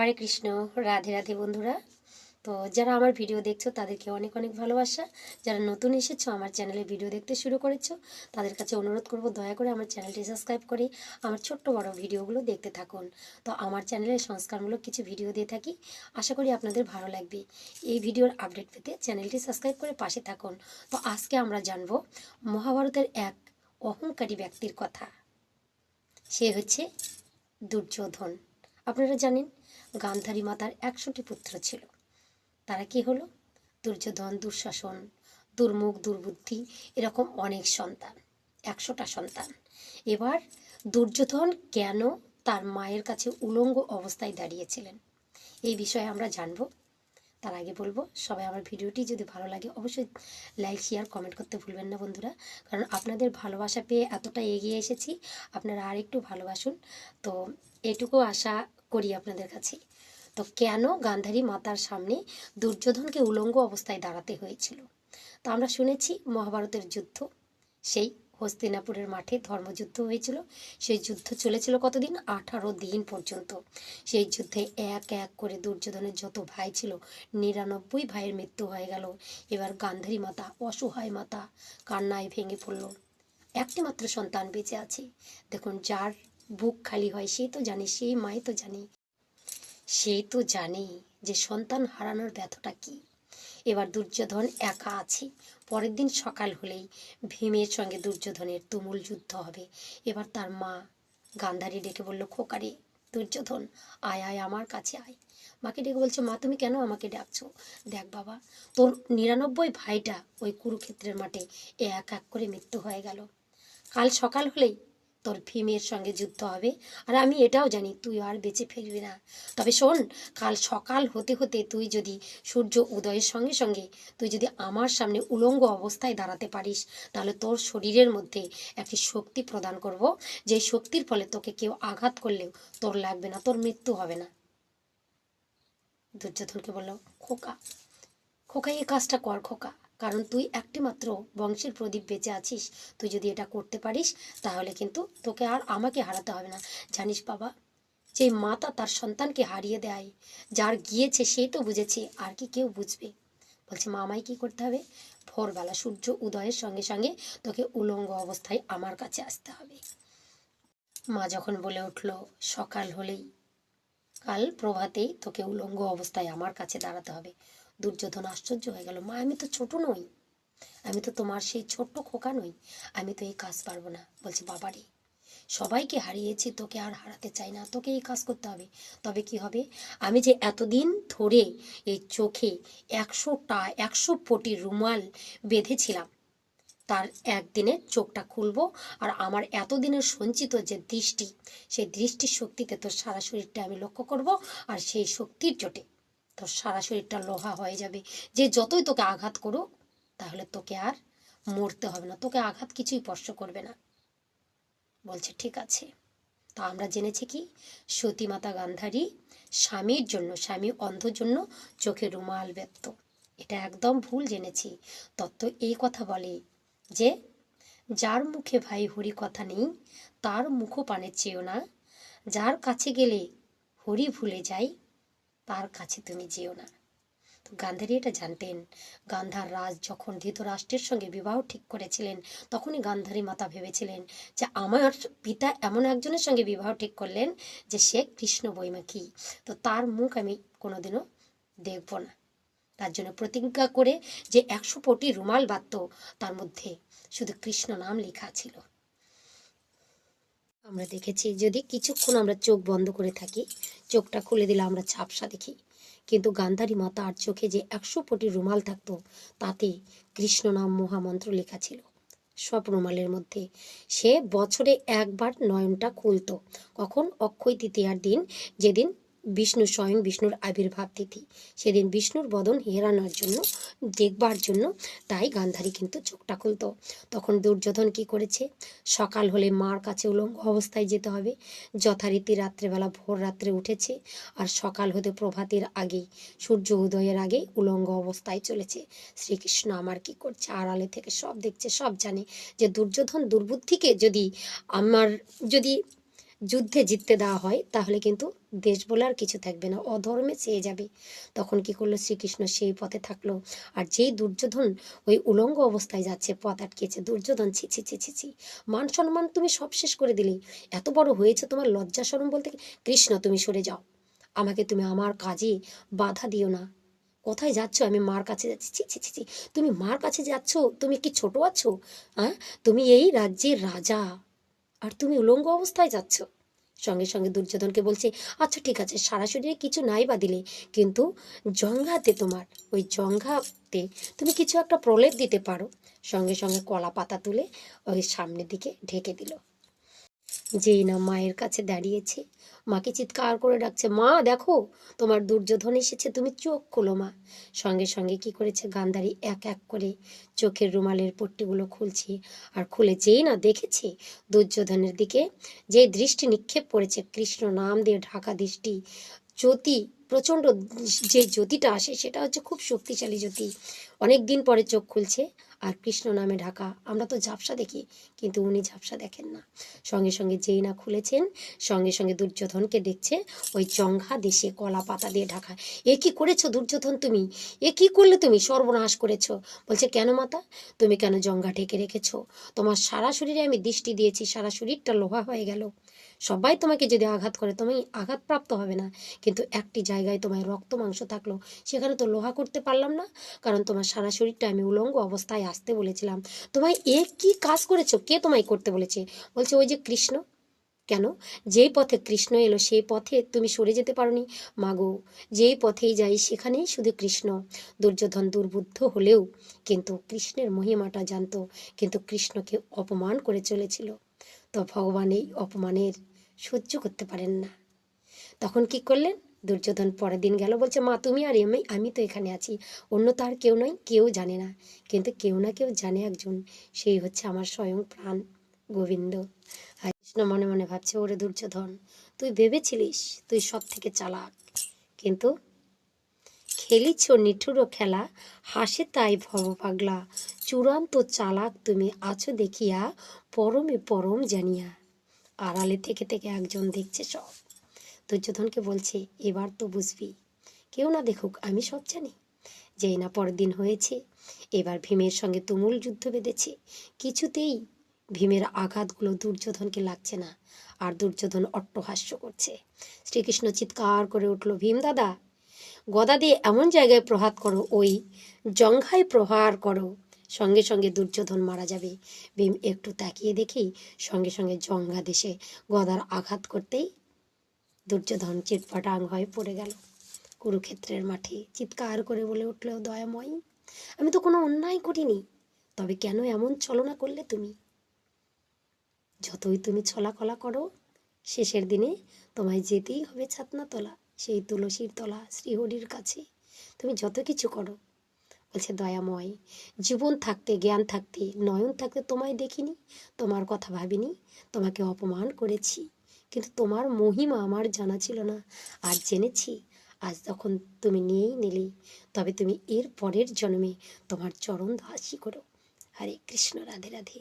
হরে কৃষ্ণ। রাধে রাধে বন্ধুরা। তো যারা আমার ভিডিও দেখছো তাদেরকে অনেক অনেক ভালোবাসা। যারা নতুন এসেছো আমার চ্যানেলে ভিডিও দেখতে শুরু করেছো তাদের কাছে অনুরোধ করব, দয়া করে আমার চ্যানেলটি সাবস্ক্রাইব করে আমার ছোট্ট বড় ভিডিওগুলো দেখতে থাকুন। তো আমার চ্যানেলে সংস্কারমূলক কিছু ভিডিও দিয়ে থাকি, আশা করি আপনাদের ভালো লাগবে। এই ভিডিওর আপডেট পেতে চ্যানেলটি সাবস্ক্রাইব করে পাশে থাকুন। তো আজকে আমরা জানবো মহাভারতের এক অহংকারী ব্যক্তির কথা। সে হচ্ছে দুর্যোধন। আপনারা জানেন গান্ধারী মাতার 100টি পুত্র ছিল। তারা কি হলো? দুর্যোধন, দুঃশাসন, দুর্মুখ, দুর্বুদ্ধি, এরকম অনেক সন্তান, 100টা সন্তান। এবার দুর্যোধন কেন তার মায়ের কাছে উলঙ্গ অবস্থায় দাঁড়িয়েছিলেন এই বিষয়ে আমরা জানবো। তার আগে বলবো, সবাই আমার ভিডিওটি যদি ভালো লাগে অবশ্যই লাইক, শেয়ার, কমেন্ট করতে ভুলবেন না বন্ধুরা। কারণ আপনাদের ভালোবাসা পেয়ে এতটা এগিয়ে এসেছি, আপনারা আর একটু ভালোবাসুন। তো এটুকু আশা করি আপনাদের কাছে। তো কেন গান্ধারী মাতার সামনে দুর্যোধনকে উলঙ্গ অবস্থায় দাঁড়াতে হয়েছিল? তো আমরা শুনেছি মহাভারতের যুদ্ধ, সেই হস্তিনাপুরের মাঠে ধর্মযুদ্ধ হয়েছিল। সেই যুদ্ধ চলেছিল কতদিন? 18 দিন পর্যন্ত। সেই যুদ্ধে এক এক করে দুর্যোধনের যত ভাই ছিল 99 ভাইয়ের মৃত্যু হয়ে গেল। এবার গান্ধারী মাতা, অসহায় মাতা, কান্নায় ভেঙে পড়ল। একটি মাত্র সন্তান বেঁচে আছে। দেখুন, যার বুক খালি হয় সেই তো জানে, সেই মাই তো জানে, সেই তো জানে যে সন্তান হারানোর ব্যথাটা কি। এবার দুর্যোধন একা আছে। পরের দিন সকাল হলেই ভীমের সঙ্গে দুর্যোধনের তুমুল যুদ্ধ হবে। এবার তার মা গান্ধারী ডেকে বলল, খোকারে দুর্যোধন, আয় আয় আমার কাছে আয়। মাকে ডেকে বলছে, মা তুমি কেন আমাকে ডাকছো? দেখ বাবা, তোর 99 ভাইটা ওই কুরুক্ষেত্রের মাঠে এক এক করে মৃত্যু হয়ে গেল। কাল সকাল হলেই তোর ভীমের সঙ্গে যুদ্ধ হবে, আর আমি এটাও জানি তুই আর বেঁচে ফিরবি না। তবে শোন, কাল সকাল হতে হতে তুই যদি সূর্য উদয়ের সঙ্গে সঙ্গে তুই যদি আমার সামনে উলঙ্গ অবস্থায় দাঁড়াতে পারিস, তাহলে তোর শরীরের মধ্যে একটি শক্তি প্রদান করব, যে শক্তির ফলে তোকে কেউ আঘাত করলেও তোর লাগবে না, তোর মৃত্যু হবে না। দুর্যোধনকে বলল, খোকা খোকা এই কাজটা কর খোকা, কারণ তুই একটি মাত্র বংশের প্রদীপ বেঁচে আছিস। তুই যদি এটা করতে পারিস তাহলে কিন্তু তোকে আর আমাকে হারাতে হবে না। জানিস বাবা, যে মাতা তার সন্তানকে হারিয়ে দেয়, যার গিয়েছে সেই তো বুঝেছে, আর কি কেউ বুঝবে? বলছে, মা আমায় কি করতে হবে? ভোরবেলা সূর্য উদয়ের সঙ্গে সঙ্গে তোকে উলঙ্গ অবস্থায় আমার কাছে আসতে হবে। মা যখন বলে উঠল, সকাল হলেই, কাল প্রভাতেই তোকে উলঙ্গ অবস্থায় আমার কাছে দাঁড়াতে হবে। দুর্যোধন আশ্চর্য হয়ে গেল, মা আমি তো ছোট নই, আমি তো তোমার সেই ছোট্ট খোকা নই, আমি তো এই কাজ পারবো না। বলছে, বাবারে, সবাইকে হারিয়েছি, তোকে আর হারাতে চাই না, তোকে এই কাজ করতে হবে। তবে কি হবে? আমি যে এতদিন ধরে এই চোখে 100 পটি রুমাল বেঁধেছিলাম, তার একদিনে চোখটা খুলবো, আর আমার এতদিনের সঞ্চিত যে দৃষ্টি, সেই দৃষ্টির শক্তিতে তোর সারা শরীরটা আমি লক্ষ্য করব, আর সেই শক্তির চোটে তোর সারা শরীরটা লোহা হয়ে যাবে। যে যতই তোকে আঘাত করুক, তাহলে তোকে আর মরতে হবে না, তোকে আঘাত কিছুই স্পর্শ করবে না। বলছে, ঠিক আছে। তা আমরা জেনেছি কি, সতীমাতা গান্ধারী স্বামীর জন্য, স্বামী অন্ধর জন্য চোখে রুমাল বেঁধত। এটা একদম ভুল জেনেছি। তত্ত্ব এই কথা বলে যে, যার মুখে ভাই হরি কথা নেই তার মুখপানে চেয়েও না, যার কাছে গেলে হরি ভুলে যাই তার কাছে তুমি যেও না। তো গান্ধারী এটা জানতেন। গান্ধার রাজ যখন ধৃতরাষ্ট্রের সঙ্গে বিবাহ ঠিক করেছিলেন, তখনই গান্ধারী মাতা ভেবেছিলেন যে আমার পিতা এমন একজনের সঙ্গে বিবাহ ঠিক করলেন যে সে কৃষ্ণ বৈমাখী, তো তার মুখ আমি কোনোদিনও দেখব না। তার জন্য প্রতিজ্ঞা করে যে 100 পটি রুমাল বাঁধত, তার মধ্যে শুধু কৃষ্ণ নাম লেখা ছিল। আমরা দেখেছি, যদি কিছুক্ষণ আমরা চোখ বন্ধ করে থাকি, চোখটা খুলে দিলে আমরা ঝাপসা দেখি, কিন্তু গান্ধারী মাতার চোখে যে 100 পটি রুমাল থাকতো, তাতে কৃষ্ণ নাম মহামন্ত্র লেখা ছিল সব রুমালের মধ্যে। সে বছরে একবার নয়নটা খুলতো। কখন? অক্ষয় তৃতীয়ার দিন, যেদিন বিষ্ণু, স্বয়ং বিষ্ণুর আবির্ভাব তিথি, সেদিন বিষ্ণুর বদন হেরানোর জন্য, দেখবার জন্য, তাই গান্ধারী কিন্তু চোখটা খুলতো। তখন দুর্যোধন কি করেছে? সকাল হলে মার কাছে উলঙ্গ অবস্থায় যেতে হবে, যথারীতি রাত্রেবেলা ভোর রাত্রে উঠেছে, আর সকাল হতে প্রভাতের আগেই, সূর্য উদয়ের আগেই উলঙ্গ অবস্থায় চলেছে। শ্রীকৃষ্ণ আমার কি করছে আড়ালে থেকে সব দেখছে, সব জানে যে দুর্যোধন দুর্বুদ্ধিকে যদি আমার যদি যুদ্ধে জিততে দেওয়া হয় তাহলে কিন্তু দেশ বলে আর কিছু থাকবে না, অধর্মে চেয়ে যাবে। তখন কি করলো শ্রীকৃষ্ণ, সেই পথে থাকলো। আর যেই দুর্যোধন ওই উলঙ্গ অবস্থায় যাচ্ছে, পথ আটকেছে, দুর্যোধন ছি ছি ছি ছি ছি, মান সম্মান তুমি সব শেষ করে দিলে, এত বড় হয়েছে তোমার লজ্জা শরম বলতে কৃষ্ণ তুমি সরে যাও, আমাকে তুমি আমার কাজে বাধা দিও না। কোথায় যাচ্ছ? আমি মার কাছে যাচ্ছি। ছি ছি ছি ছি, তুমি মার কাছে যাচ্ছ? তুমি কি ছোট আছো? হ্যাঁ, তুমি এই রাজ্যের রাজা, আর তুমি উলঙ্গ অবস্থায় যাচ্ছ। সঙ্গে সঙ্গে দুর্যোধনকে বলছে, আচ্ছা ঠিক আছে, সারা শরীরে কিছু নাই বা দিলে, কিন্তু জঙ্ঘাতে, তোমার ওই জঙ্ঘাতে তুমি কিছু একটা প্রলেপ দিতে পারো। সঙ্গে সঙ্গে কলা পাতা তুলে ওই সামনের দিকে ঢেকে দিল। যেই না মায়ের কাছে দাঁড়িয়েছে, মাকে চিৎকার করে ডাকছে, মা দেখো তোমার দুর্যোধন এসেছে, তুমি চোখ খোলো মা। সঙ্গে সঙ্গে কি করেছে, গান্ধারী এক এক করে চোখের রুমালের পট্টিগুলো খুলছে। আর খুলে যেই না দেখেছে দুর্যোধনের দিকে যে দৃষ্টি নিক্ষেপ করেছে, কৃষ্ণ নাম দিয়ে ঢাকা দৃষ্টি, জ্যোতি প্রচণ্ড, যে জ্যোতিটা আসে সেটা হচ্ছে খুব শক্তিশালী জ্যোতি। অনেক দিন পরে চোখ খুলছে, আর কৃষ্ণ নামে ঢাকা। আমরা তো ঝাপসা দেখি, কিন্তু উনি ঝাপসা দেখেন না। সঙ্গে সঙ্গে যেই না খুলেছেন, সঙ্গে সঙ্গে দুর্যোধনকে দেখছে ওই জঙ্ঘা দেশে কলা পাতা দিয়ে ঢাকা। এ কি করেছো দুর্যোধন তুমি? এ কি করলে তুমি? সর্বনাশ করেছো। বলছে, কেন মাতা, তুমি কেন জঙ্ঘা ঢেকে রেখেছো? তোমার সারা শরীরে আমি দৃষ্টি দিয়েছি, সারা শরীরটা লোহা হয়ে গেল। সবাই তোমাকে যদি আঘাত করে তুমি আঘাতপ্রাপ্ত হবে না, কিন্তু একটি জায়গায় তোমার রক্ত মাংস থাকলো, সেখানে তো লোহা করতে পারলাম না, কারণ তোমার সারা শরীরটা আমি উলঙ্গ অবস্থায় আসতে বলেছিলাম। তোমায় এ কি কাজ করেছো? কে তোমায় করতে বলেছে? বলছে, ওই যে কৃষ্ণ। কেন? যেই পথে কৃষ্ণ এলো সেই পথে তুমি সরে যেতে পারোনি? মাগো, যেই পথেই যাই সেখানেই শুধু কৃষ্ণ। দুর্যোধন দুর্বুদ্ধ হলেও কিন্তু কৃষ্ণের মহিমাটা জানতো, কিন্তু কৃষ্ণকে অপমান করে চলেছিল। তো ভগবান এই অপমানের সহ্য করতে পারেন না। তখন কি করলেন? দুর্যোধন পরের দিন গেল, বলছে, মা তুমি আর আমি তো এখানে আছি, অন্য তো আর কেউ নয়, কেউ জানে না, কিন্তু কেউ না কেউ জানে একজন, সেই হচ্ছে আমার স্বয়ং প্রাণ গোবিন্দ। আর কৃষ্ণ মনে মনে ভাবছে, ওরে দুর্যোধন, তুই ভেবেছিলিস তুই সব থেকে চালাক, কিন্তু খেলিছ নিঠুর খেলা, হাসে তাই ভব পাগলা, চূড়ান্ত চালাক তুমি আছো দেখিয়া, পরমে পরম জানিয়া। আড়ালে থেকে থেকে একজন দেখছে সব। দুর্যোধনকে বলছে, এবার তো বুঝবি, কেউ না দেখুক আমি সব জানি। যেই না পরের দিন হয়েছে, এবার ভীমের সঙ্গে তুমুল যুদ্ধ বেঁধেছে। কিছুতেই ভীমের আঘাতগুলো দুর্যোধনকে লাগছে না, আর দুর্যোধন অট্টহাস্য করছে। শ্রীকৃষ্ণ চিৎকার করে উঠল, ভীম দাদা, গদা দিয়ে এমন জায়গায় প্রহার করো, ওই জঙ্ঘায় প্রহার করো, সঙ্গে সঙ্গে দুর্যোধন মারা যাবে। ভীম একটু তাকিয়ে দেখি, সঙ্গে সঙ্গে জঙ্ঘা দেশে গদার আঘাত করতেই দুর্যোধন চিৎপটাং হয়ে পড়ে গেল কুরুক্ষেত্রের মাঠে। চিৎকার করে বলে উঠল, দয়াময়, আমি তো কোনো অন্যায় করিনি, তবে কেন এমন ছলনা করলে তুমি? যতই তুমি ছলাকলা করো, শেষের দিনে তোমায় যেতেই হবে ছাতনা তলা, সেই তুলসীর তলা শ্রীহরির কাছে। তুমি যত কিছু করো। বলছে, দয়াময়, জীবন থাকতে, জ্ঞান থাকতে, নয়ন থাকতে তোমায় দেখিনি, তোমার কথা ভাবিনি, তোমাকে অপমান করেছি, কিন্তু তোমার মহিমা আমার জানা ছিল না, আর জেনেছি আজ যখন তুমি নিয়েই নিলে, তবে তুমি এর পরের জন্মে তোমার চরণ দাসী করো। হরে কৃষ্ণ, রাধে রাধে।